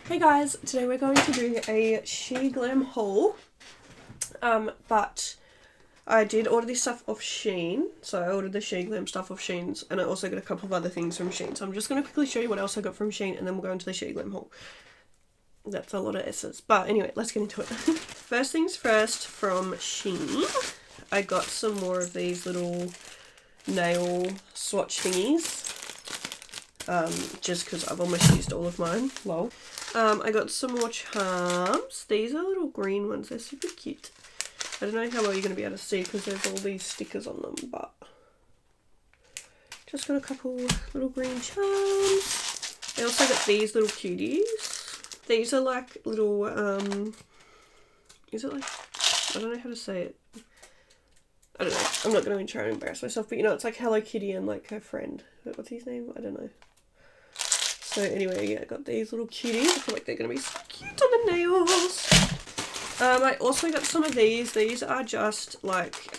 Hey guys, today we're going to do a Sheglam haul, but I did order this stuff off Shein, so I ordered the Sheglam stuff off Shein, and I also got a couple of other things from Shein, so I'm just going to quickly show you what else I got from Shein, and then we'll go into the Sheglam haul. That's a lot of S's, but anyway, let's get into it. First things first, from Shein, I got some more of these little nail swatch thingies, just because I've almost used all of mine, lol. I got some more charms. These are little green ones. They're super cute. I don't know how well you're going to be able to see because there's all these stickers on them, but just got a couple little green charms. I also got these little cuties. These are like little, is it like, I don't know how to say it. I don't know. I'm not going to try and embarrass myself, but you know, it's like Hello Kitty and like her friend. What's his name? I don't know. So anyway, yeah, I got these little cuties. I feel like they're going to be so cute on the nails. I also got some of these. These are just like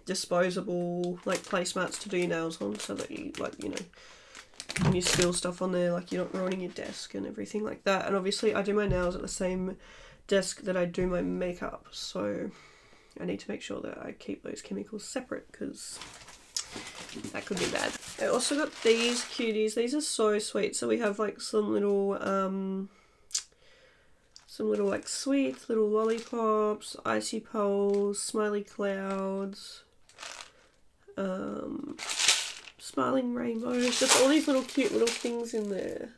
disposable like placemats to do your nails on, so that you like, you know, when you spill stuff on there, like you're not ruining your desk and everything like that. And obviously I do my nails at the same desk that I do my makeup, so I need to make sure that I keep those chemicals separate because that could be bad. I also got these cuties. These are so sweet. So we have like some little like sweets, little lollipops, icy poles, smiley clouds, smiling rainbows, just all these little cute little things in there.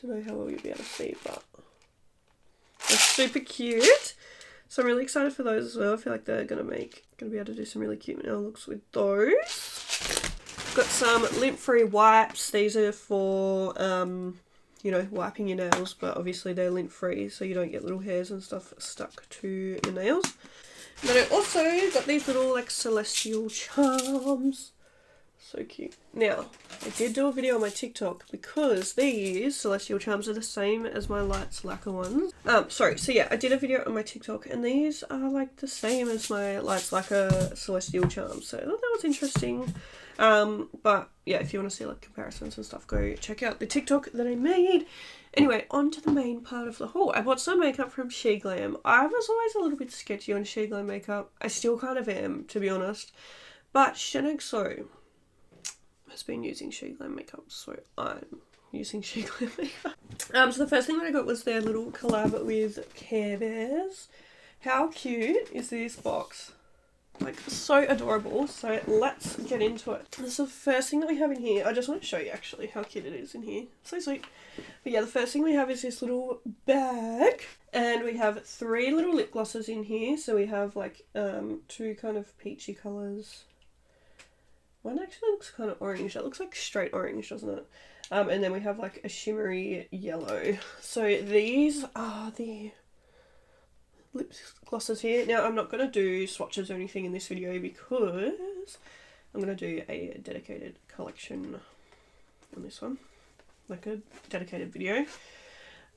Don't know how well you'll be able to see, but they're super cute. So I'm really excited for those as well. I feel like they're gonna be able to do some really cute nail looks with those. Got some lint-free wipes. These are for you know, wiping your nails, but obviously they're lint-free, so you don't get little hairs and stuff stuck to your nails. But I also got these little like celestial charms. So cute. Now, I did do a video on my TikTok because these celestial charms are the same as my Lights Lacquer ones. So yeah, I did a video on my TikTok and these are like the same as my Lights Lacquer celestial charms. So I thought that was interesting. But yeah, if you want to see like comparisons and stuff, go check out the TikTok that I made. Anyway, on to the main part of the haul. I bought some makeup from Sheglam. I was always a little bit sketchy on Sheglam makeup. I still kind of am, to be honest. But Sheglam has been using Sheglam makeup, so I'm using Sheglam makeup. So the first thing that I got was their little collab with Care Bears. How cute is this box? Like, so adorable. So let's get into it. This is the first thing that we have in here. I just want to show you actually how cute it is in here. So sweet. But yeah, the first thing we have is this little bag. And we have 3 little lip glosses in here. So we have like 2 kind of peachy colours. One actually looks kind of orange. That looks like straight orange, doesn't it? And then we have like a shimmery yellow. So these are the lip glosses here. Now I'm not going to do swatches or anything in this video because I'm going to do a dedicated collection on this one. Like a dedicated video.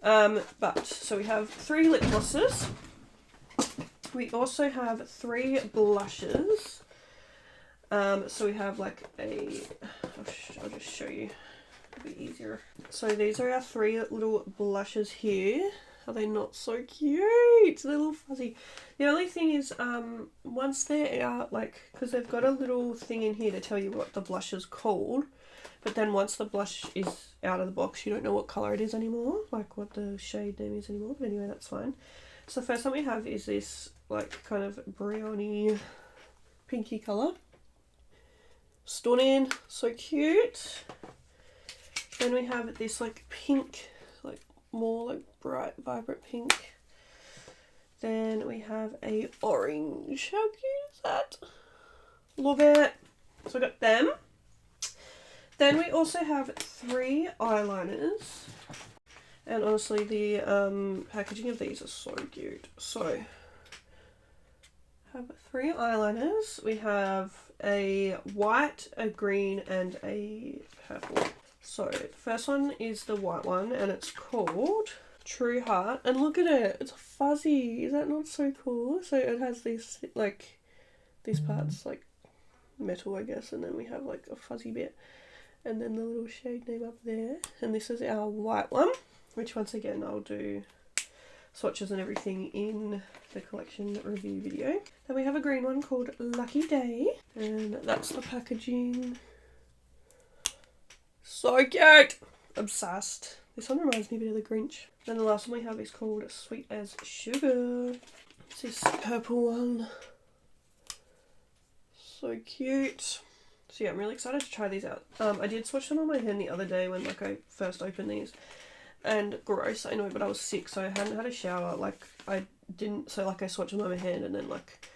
But so we have 3 lip glosses. We also have 3 blushes. So we have like I'll just show you, it'll be easier. So these are our 3 little blushes here. Are they not so cute? They're a little fuzzy. The only thing is, once they're out, like, because they've got a little thing in here to tell you what the blush is called, but then once the blush is out of the box, you don't know what colour it is anymore, like what the shade name is anymore, but anyway, that's fine. So the first one we have is this, like, kind of brownie pinky colour. Stunning, so cute. Then we have this like pink, like more like bright vibrant pink. Then we have a orange. How cute is that? Love it. So I got them. Then we also have 3 eyeliners, and honestly the packaging of these is so cute. So I have 3 eyeliners. We have a white, a green, and a purple. So the first one is the white one, and it's called True Heart. And look at it, it's fuzzy. Is that not so cool? So it has these like these parts like metal, I guess, and then we have like a fuzzy bit, and then the little shade name up there. And this is our white one. which once again I'll do swatches and everything in the collection review video. Then we have a green one called Lucky Day, and that's the packaging. So cute! Obsessed. This one reminds me a bit of the Grinch. Then the last one we have is called Sweet as Sugar. It's this purple one. So cute. So yeah, I'm really excited to try these out. I did swatch them on my hand the other day when like I first opened these. And gross, I know, but I was sick, so I hadn't had a shower. Like I swatched them on my hand and then like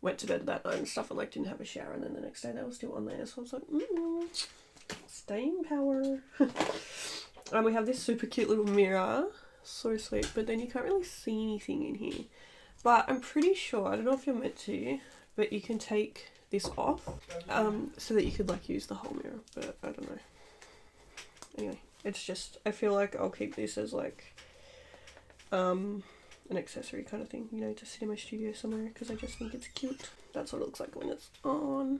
went to bed that night and stuff and like didn't have a shower, and then the next day they were still on there. So I was like, staying power. And we have this super cute little mirror. So sweet, but then you can't really see anything in here. But I'm pretty sure, I don't know if you're meant to, but you can take this off so that you could like use the whole mirror, but I don't know. Anyway, it's just, I feel like I'll keep this as like an accessory kind of thing, you know, to sit in my studio somewhere, because I just think it's cute. That's what it looks like when it's on.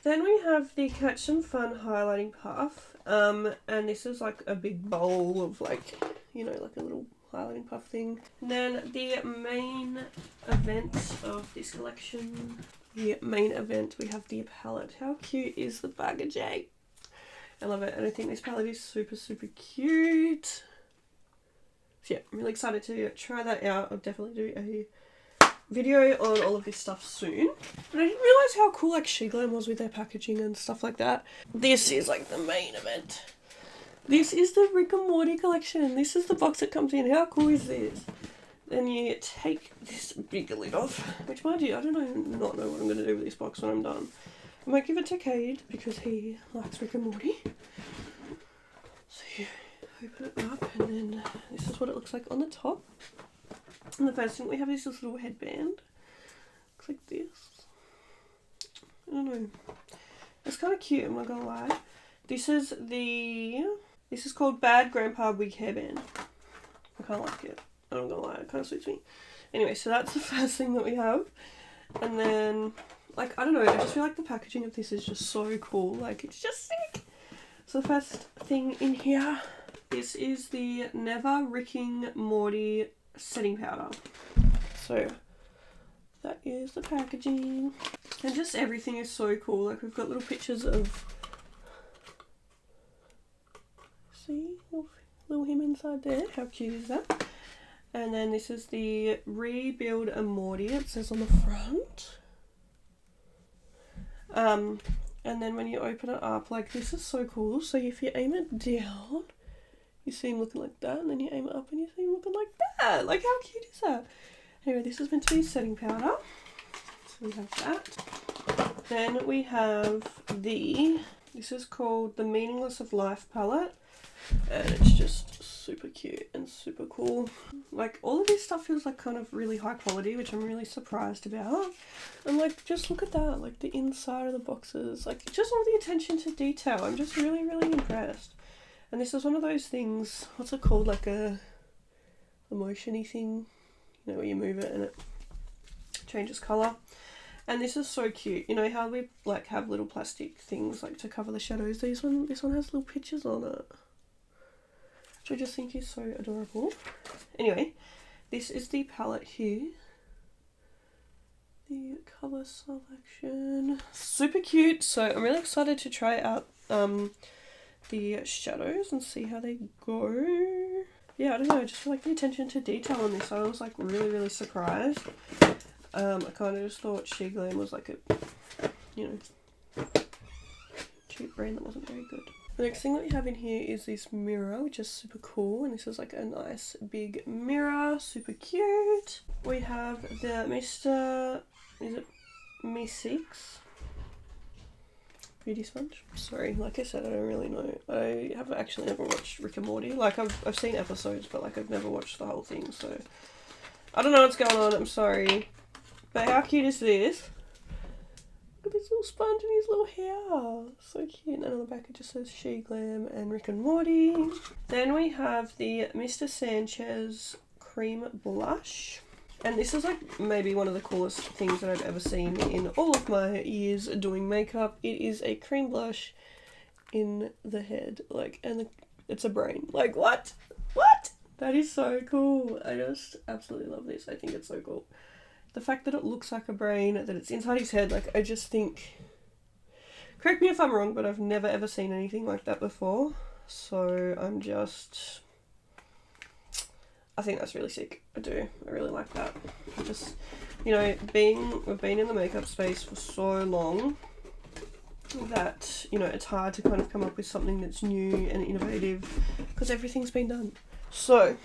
Then we have the Catch Some Fun highlighting puff, and this is like a big bowl of like, you know, like a little highlighting puff thing. And then the main event of this collection, we have the palette. How cute is the packaging? I love it, and I think this palette is super, super cute. So yeah, I'm really excited to try that out. I'll definitely do a video on all of this stuff soon. But I didn't realise how cool like Sheglam was with their packaging and stuff like that. This is like the main event. This is the Rick and Morty collection. This is the box that comes in. How cool is this? Then you take this big lid off, which mind you, I don't know what I'm going to do with this box when I'm done. I might give it to Cade because he likes Rick and Morty. So you open it up, and then this is what it looks like on the top. And the first thing we have is this little headband. Looks like this. I don't know. It's kind of cute, I'm not gonna lie. This is called Bad Grandpa Wig Hairband. I kind of like it. I'm not gonna lie, it kind of suits me. Anyway, so that's the first thing that we have. And then, like, I don't know, I just feel like the packaging of this is just so cool. Like, it's just sick. So the first thing in here, this is the Never Ricking Morty setting powder. So that is the packaging, and just everything is so cool. Like, we've got little pictures of, see, little him inside there. How cute is that? And then this is the Rebuild a Morty, it says on the front. And then when you open it up, like, this is so cool. So if you aim it down, you see him looking like that, and then you aim it up and you see him looking like that. Like, how cute is that? Anyway, this is meant to be setting powder. So we have that. Then we have this is called the Meaningless of Life palette. And it's just super cute and super cool. Like, all of this stuff feels like kind of really high quality, which I'm really surprised about. And like, just look at that, like the inside of the boxes, like just all the attention to detail. I'm just really, really impressed. And this is one of those things, what's it called, like a motion-y thing, you know, where you move it and it changes colour. And this is so cute. You know how we like have little plastic things like to cover the shadows? This one has little pictures on it, which I just think is so adorable. Anyway, this is the palette here. The colour selection, super cute. So I'm really excited to try out the shadows and see how they go. Yeah, I don't know, I just feel like the attention to detail on this, I was like really, really surprised. I kind of just thought Sheglam was like a, you know, cheap brand that wasn't very good. The next thing that we have in here is this mirror, which is super cool, and this is like a nice big mirror, super cute. We have the Mr. Is it Me 6? Beauty sponge. Sorry, like I said, I don't really know. I have actually never watched Rick and Morty. Like, I've seen episodes, but like I've never watched the whole thing, so I don't know what's going on. I'm sorry. But how cute is this? Look at this little sponge and his little hair. So cute. And on the back it just says Sheglam and Rick and Morty. Then we have the Mr. Sanchez Cream Blush. And this is like maybe one of the coolest things that I've ever seen in all of my years doing makeup. It is a cream blush in the head, like, and it's a brain. Like, what? What? That is so cool. I just absolutely love this. I think it's so cool. The fact that it looks like a brain, that it's inside his head, like, I just think... Correct me if I'm wrong, but I've never ever seen anything like that before. So I'm just... I think that's really sick. I do. I really like that. I just, you know, we've been in the makeup space for so long that, you know, it's hard to kind of come up with something that's new and innovative because everything's been done. So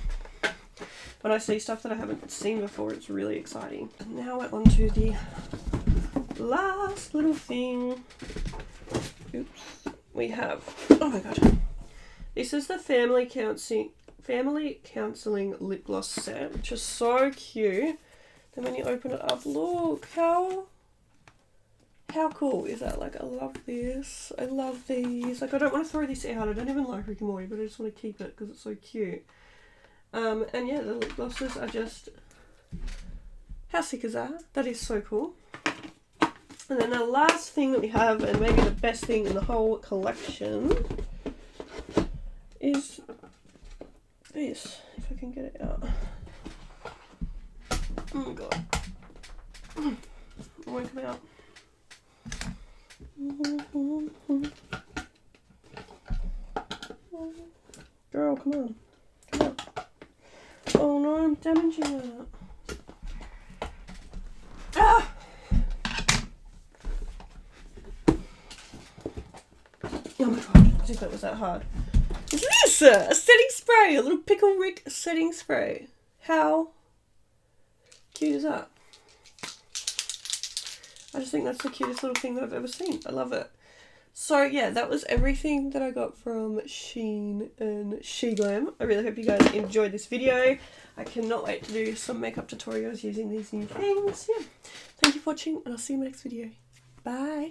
when I see stuff that I haven't seen before, it's really exciting. And now we're on to the last little thing. Oops. We have, oh my god, this is the Family Counselling Lip Gloss set, which is so cute. Then when you open it up, look, how cool is that? Like, I love this. I love these. Like, I don't want to throw this out. I don't even like Rick and Morty, but I just want to keep it because it's so cute. And yeah, the lip glosses are just, how sick is that? That is so cool. And then the last thing that we have, and maybe the best thing in the whole collection, is this, if I can get it out. Oh my god. It won't come out. Girl, come on. Come on. Oh no, I'm damaging it. Ah! Oh my god, I think that was that hard. Is this a setting spray? A little Pickle Rick setting spray. How cute is that? I just think that's the cutest little thing that I've ever seen. I love it. So yeah, that was everything that I got from Shein and Sheglam. I really hope you guys enjoyed this video. I cannot wait to do some makeup tutorials using these new things. Yeah. Thank you for watching, and I'll see you in my next video. Bye.